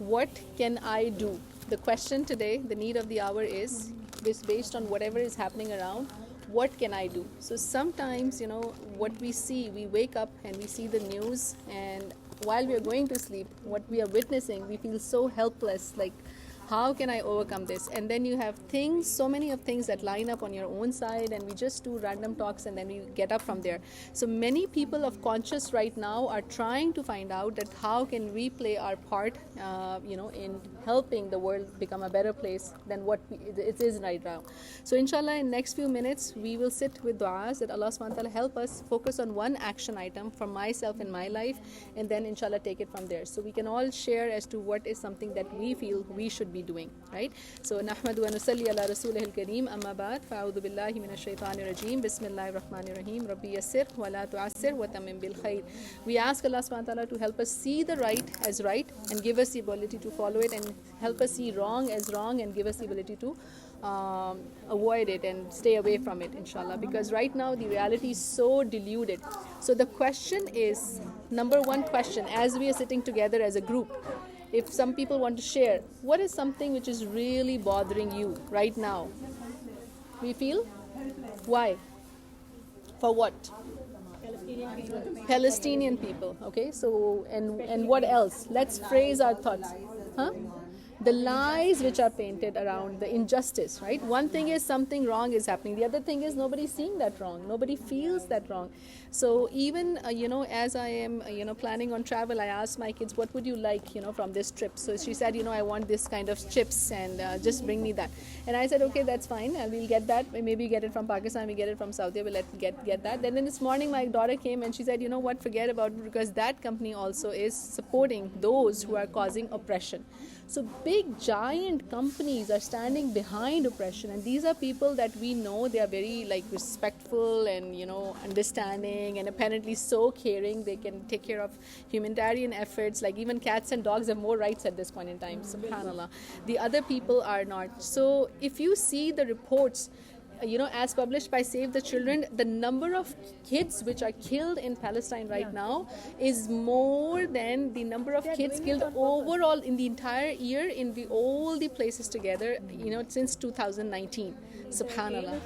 what can I do? The question today, the need of the hour is based on whatever is happening around. What can I do? So sometimes, what we see, we wake up and we see the news, and while we are going to sleep, what we are witnessing, we feel so helpless, like, how can I overcome this? And then you have things, so many of things that line up on your own side, and we just do random talks and then we get up from there. So many people of conscious right now are trying to find out that how can we play our part, in helping the world become a better place than what it is right now. So inshallah, in next few minutes, we will sit with du'as that Allah subhanahu wa ta'ala help us focus on one action item for myself in my life, and then inshallah take it from there. So we can all share as to what is something that we feel we should be doing, right? So nahmadu wa nusalli ala rasulihil kareem, amma ba'd, fa'udhu billahi minash shaitanir rajeem, bismillahir rahmanir rahim, rabbi yassir wa la tu'assir wa tammim bil khayr. We ask Allah subhanahu wa ta'ala to help us see the right as right and give us the ability to follow it, and help us see wrong as wrong and give us the ability to avoid it and stay away from it, inshallah, because right now the reality is so diluted. So the question is, number one question, as we are sitting together as a group, if some people want to share, what is something which is really bothering you right now? We feel? Why? For what? Palestinian people. Okay, so and what else? Let's phrase our thoughts. Huh? The lies which are painted around, the injustice, right? One thing is something wrong is happening. The other thing is nobody's seeing that wrong. Nobody feels that wrong. So even, as I am, planning on travel, I asked my kids, what would you like, from this trip? So she said, I want this kind of chips, and just bring me that. And I said, okay, that's fine. And we'll get that. Maybe get it from Pakistan. We get it from Saudi. We'll get that. Then this morning, my daughter came and she said, you know what, forget about it, because that company also is supporting those who are causing oppression. So big giant companies are standing behind oppression, and these are people that we know they are very respectful and understanding and apparently so caring. They can take care of humanitarian efforts, like even cats and dogs have more rights at this point in time, subhanallah. The other people are not. So if you see the reports, as published by Save the Children, the number of kids which are killed in Palestine right now is more than the number of kids killed overall in the entire year in all the places together, since 2019. Subhanallah.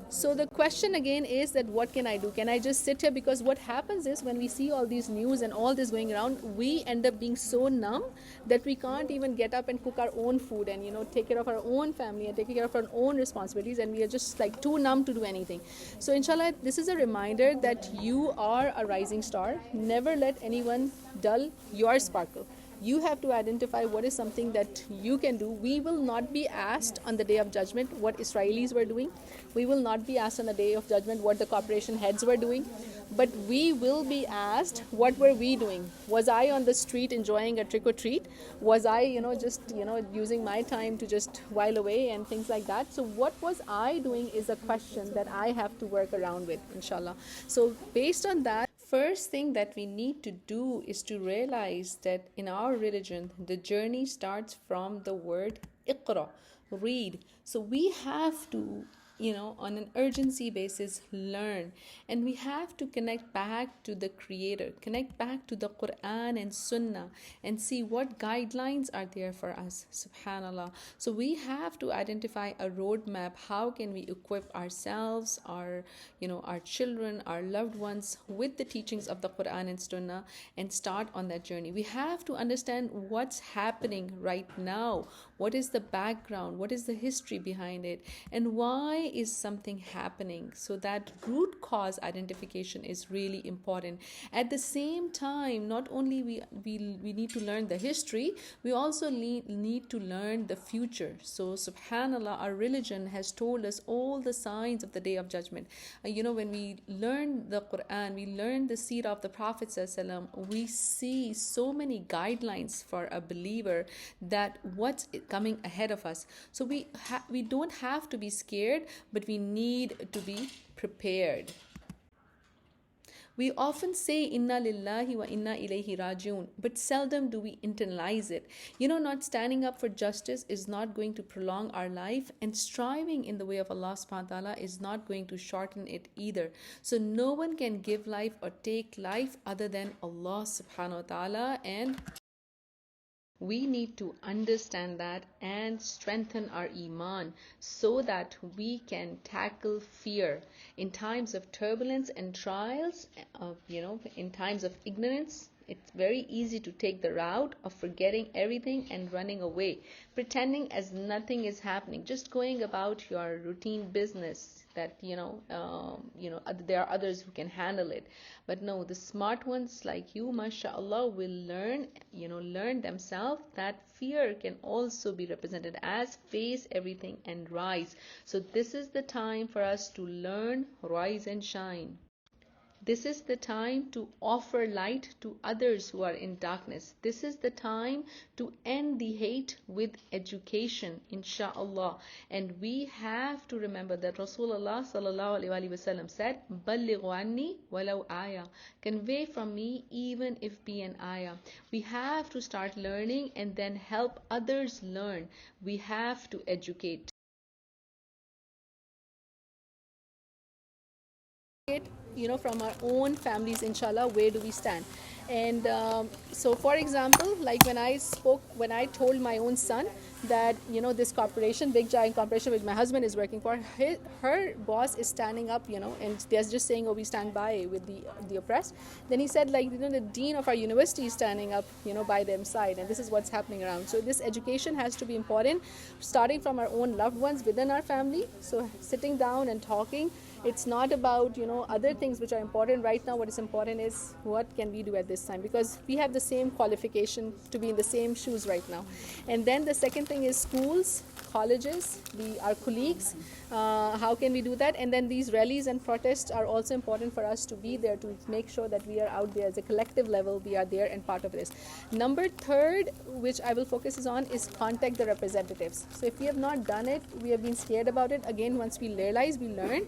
So the question again is that what can I do? Can I just sit here? Because what happens is when we see all these news and all this going around, we end up being so numb that we can't even get up and cook our own food and take care of our own family and take care of our own responsibilities, and we are just too numb to do anything. So inshallah, this is a reminder that you are a rising star. Never let anyone dull your sparkle. You have to identify what is something that you can do. We will not be asked on the day of judgment what Israelis were doing. We will not be asked on the day of judgment what the corporation heads were doing. But we will be asked, what were we doing? Was I on the street enjoying a trick or treat? Was I, just, using my time to just while away and things like that? So what was I doing is a question that I have to work around with, inshallah. So based on that, first thing that we need to do is to realize that in our religion, the journey starts from the word iqra, read. So we have to, on an urgency basis, learn. And we have to connect back to the Creator, connect back to the Quran and Sunnah, and see what guidelines are there for us, subhanallah. So we have to identify a roadmap. How can we equip ourselves, our children, our loved ones with the teachings of the Quran and Sunnah, and start on that journey. We have to understand what's happening right now. What is the background? What is the history behind it? And why is something happening? So that root cause identification is really important. At the same time, not only we need to learn the history, we also need to learn the future. So subhanallah, our religion has told us all the signs of the day of judgment. When we learn the Quran, we learn the seerah of the Prophet ﷺ, we see so many guidelines for a believer that what's coming ahead of us. So we don't have to be scared, but we need to be prepared. We often say inna lillahi wa inna ilayhi rajiun, but seldom do we internalize it. Not standing up for justice is not going to prolong our life, and striving in the way of Allah subhanahu wa ta'ala is not going to shorten it either. So no one can give life or take life other than Allah subhanahu wa ta'ala, and We need to understand that and strengthen our iman so that we can tackle fear in times of turbulence and trials, in times of ignorance. It's very easy to take the route of forgetting everything and running away, pretending as nothing is happening, just going about your routine business that there are others who can handle it. But no, the smart ones like you, mashallah, will learn themselves that fear can also be represented as face everything and rise. So this is the time for us to learn, rise and shine. This is the time to offer light to others who are in darkness. This is the time to end the hate with education, inshallah. And we have to remember that Rasulullah sallallahu alaihi wasallam said, "Ballighu anni walau ayah." Convey from me even if be an ayah. We have to start learning and then help others learn. We have to educate. From our own families, inshallah, where do we stand? And so for example, like when I told my own son that this corporation, big giant corporation which my husband is working for, her boss is standing up, and they're just saying, oh, we stand by with the oppressed. Then he said, like, the dean of our university is standing up, by them side, and this is what's happening around. So this education has to be important, starting from our own loved ones within our family. So sitting down and talking. It's not about other things which are important right now. What is important is what can we do at this time, because we have the same qualification to be in the same shoes right now. And then the second thing is schools, colleges, our colleagues. How can we do that? And then these rallies and protests are also important for us to be there, to make sure that we are out there as a collective level. We are there and part of this. Number third, which I will focus on, is contact the representatives. So if we have not done it, we have been scared about it. Again, once we realize, we learn.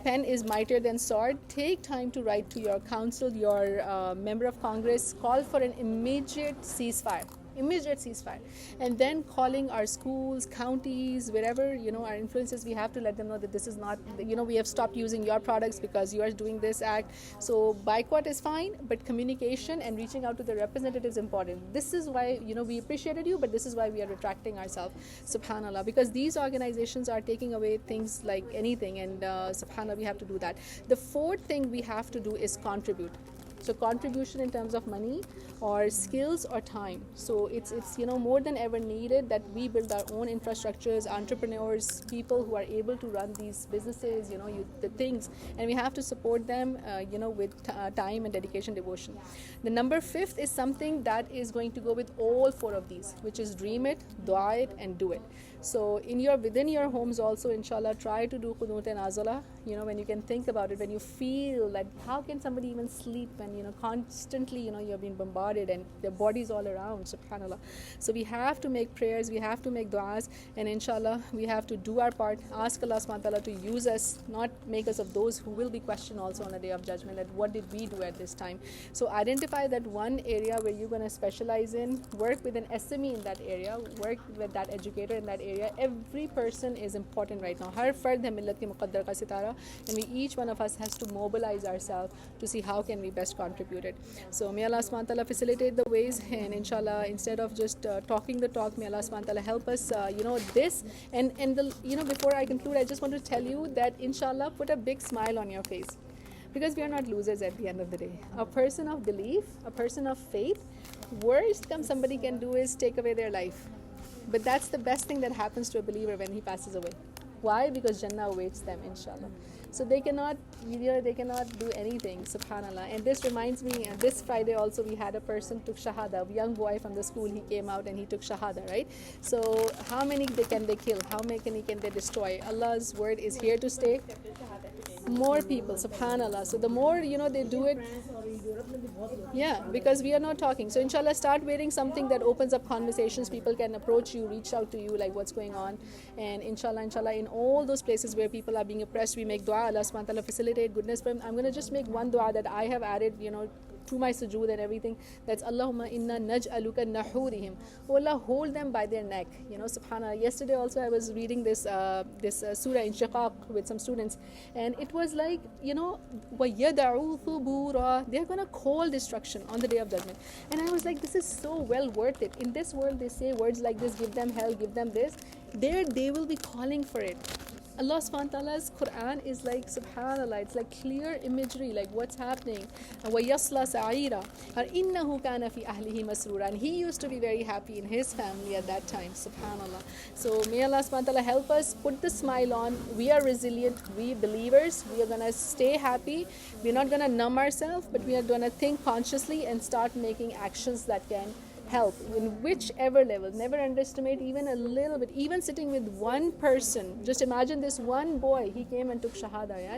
Pen is mightier than sword. Take time to write to your council, your member of Congress, call for an immediate ceasefire, and then calling our schools, counties, wherever our influences. We have to let them know that this is not, we have stopped using your products because you are doing this act. So boycott is fine, but communication and reaching out to the representatives is important. This is why we appreciated you, but this is why we are retracting ourselves, subhanallah, because these organizations are taking away things like anything, and subhanallah, we have to do that. The fourth thing we have to do is contribute. So contribution in terms of money or skills or time. So it's more than ever needed that we build our own infrastructures, entrepreneurs, people who are able to run these businesses, the things, and we have to support them, with time and dedication, devotion. The number fifth is something that is going to go with all four of these, which is dream it, dua it, and do it. So within your homes also, inshallah, try to do qunut and azala, when you can think about it, when you feel that how can somebody even sleep when constantly you're being bombarded and their bodies all around, subhanallah. So we have to make prayers, we have to make du'as, and inshallah we have to do our part. Ask Allah subhanahu wa ta'ala to use us, not make us of those who will be questioned also on the day of judgment, that what did we do at this time. So identify that one area where you're going to specialize in, work with an SME in that area, work with that educator in that area. Every person is important right now. Har fard hai millat ki muqaddar ka sitara, and each one of us has to mobilize ourselves to see how can we best contribute it. So may Allah subhanahu wa ta'ala facilitate the ways, and inshallah, instead of just talking the talk, may Allah subhanahu wa ta'ala help us, this and before I conclude, I just want to tell you that inshallah, put a big smile on your face, because we are not losers at the end of the day. A person of belief, a person of faith, worst come somebody can do is take away their life, but that's the best thing that happens to a believer when he passes away. Why? Because Jannah awaits them, inshallah. So they cannot do anything, subhanallah. And this reminds me, this Friday also we had a person took shahada, a young boy from the school. He came out and he took shahada, right? So how many can they kill? How many can they destroy? Allah's word is here to stay. More people, subhanallah. So the more they do it, yeah, because we are not talking. So inshallah, start wearing something that opens up conversations. People can approach you, reach out to you, like what's going on. And inshallah, in all those places where people are being oppressed, we make dua. Allah subhanahu wa ta'ala facilitate goodness for him. I'm going to just make one dua that I have added, through my sujood and everything, that's Allahumma inna naj'aluka nahurihim. Oh Allah, hold them by their neck. Subhanallah. Yesterday also I was reading this surah Inshiqaq with some students, and it was like, وَيَدَعُوا ثُبُورًا, they're going to call destruction on the day of judgment. And I was like, this is so well worth it. In this world they say words like this, give them hell, give them this. There they will be calling for it. Allah subhanahu wa ta'ala's Quran is like, subhanallah, it's like clear imagery, like what's happening. وَيَصْلَى سَعِيرًا إِنَّهُ كَانَ فِي أَهْلِهِ مَسْرُورًا, and he used to be very happy in his family at that time, subhanallah. So may Allah subhanahu wa ta'ala help us, put the smile on. We are resilient, we believers, we are going to stay happy. We're not going to numb ourselves, but we are going to think consciously and start making actions that can help in whichever level. Never underestimate even a little bit. Even sitting with one person, just imagine this one boy, he came and took shahada, yeah?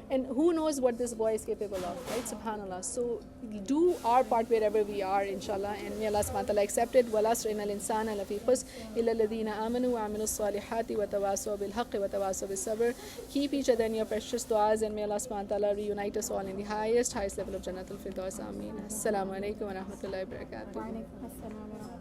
And who knows what this boy is capable of, right? Subhanallah. So do our part wherever we are, inshallah, and may Allah subhanahu wa ta'ala accept it. وَالْعَصْرِ إِنَّ الْإِنسَانَ لَفِي خُسْرٍ إِلَّا الَّذِينَ آمَنُوا وَعَمِلُوا الصَّالِحَاتِ وَتَوَاصَوْا بِالْحَقِّ وَتَوَاصَوْا بِالصَّبْرِ. Keep each other in your precious du'as, and may Allah subhanahu wa ta'ala reunite us all in the highest level of Jannatul Firdaus. Ameen. Assalamu alaikum wa rahmatullahi wa barakatuh.